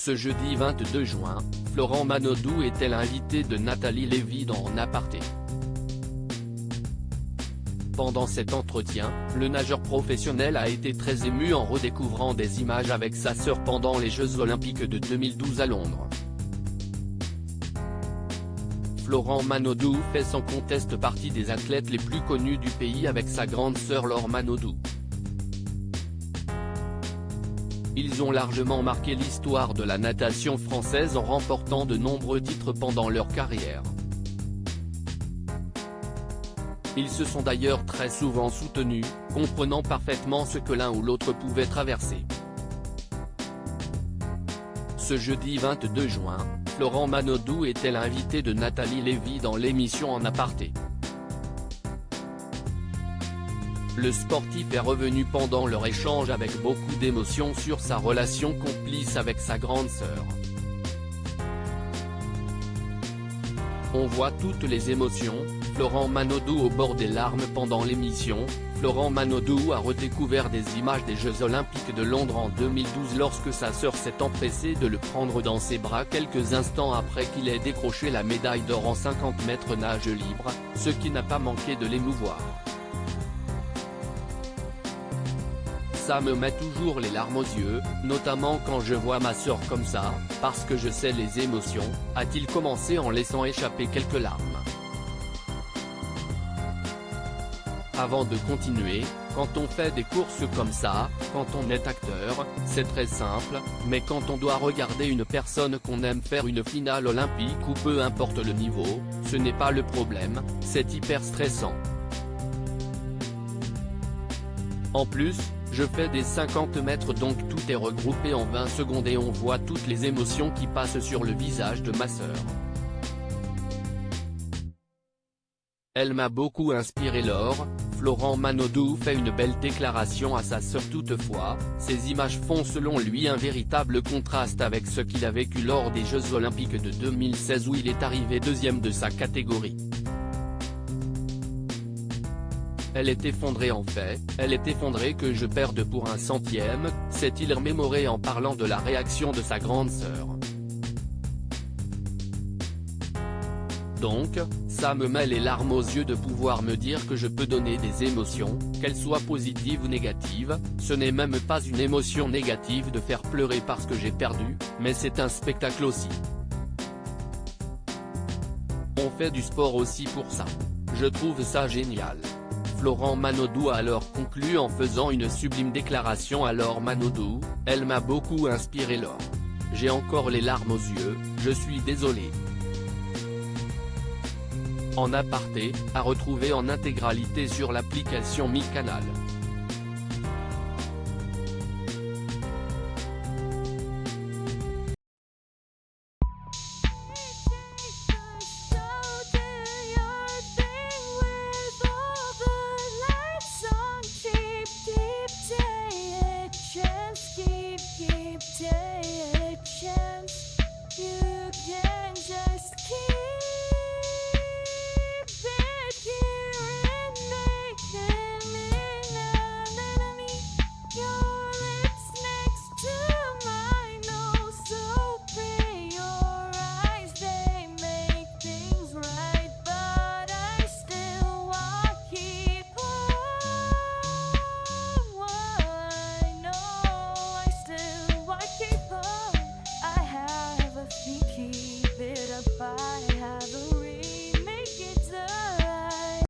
Ce jeudi 22 juin, Florent Manodou était l'invité de Nathalie Lévy dans En Aparté. Pendant cet entretien, le nageur professionnel a été très ému en redécouvrant des images avec sa sœur pendant les Jeux Olympiques de 2012 à Londres. Florent Manodou fait sans conteste partie des athlètes les plus connus du pays avec sa grande sœur Laure Manodou. Ils ont largement marqué l'histoire de la natation française en remportant de nombreux titres pendant leur carrière. Ils se sont d'ailleurs très souvent soutenus, comprenant parfaitement ce que l'un ou l'autre pouvait traverser. Ce jeudi 22 juin, Florent Manodou était l'invité de Nathalie Lévy dans l'émission En Aparté. Le sportif est revenu pendant leur échange avec beaucoup d'émotion sur sa relation complice avec sa grande sœur. On voit toutes les émotions, Florent Manodou au bord des larmes pendant l'émission. Florent Manodou a redécouvert des images des Jeux Olympiques de Londres en 2012 lorsque sa sœur s'est empressée de le prendre dans ses bras quelques instants après qu'il ait décroché la médaille d'or en 50 mètres nage libre, ce qui n'a pas manqué de l'émouvoir. Ça me met toujours les larmes aux yeux, notamment quand je vois ma sœur comme ça, parce que je sais les émotions, a-t-il commencé en laissant échapper quelques larmes. Avant de continuer, quand on fait des courses comme ça, quand on est acteur, c'est très simple, mais quand on doit regarder une personne qu'on aime faire une finale olympique ou peu importe le niveau, ce n'est pas le problème, c'est hyper stressant. En plus, je fais des 50 mètres donc tout est regroupé en 20 secondes et on voit toutes les émotions qui passent sur le visage de ma sœur. Elle m'a beaucoup inspiré Laure. Florent Manodou fait une belle déclaration à sa sœur toutefois, ces images font selon lui un véritable contraste avec ce qu'il a vécu lors des Jeux Olympiques de 2016 où il est arrivé deuxième de sa catégorie. Elle est effondrée en fait, elle est effondrée que je perde pour un centième, s'est-il remémoré en parlant de la réaction de sa grande sœur. Donc, ça me met les larmes aux yeux de pouvoir me dire que je peux donner des émotions, qu'elles soient positives ou négatives, ce n'est même pas une émotion négative de faire pleurer parce que j'ai perdu, mais c'est un spectacle aussi. On fait du sport aussi pour ça. Je trouve ça génial. Florent Manodou a alors conclu en faisant une sublime déclaration à Laure Manodou, elle m'a beaucoup inspiré Laure. J'ai encore les larmes aux yeux, je suis désolé. En Aparté, à retrouver en intégralité sur l'application Mi Canal.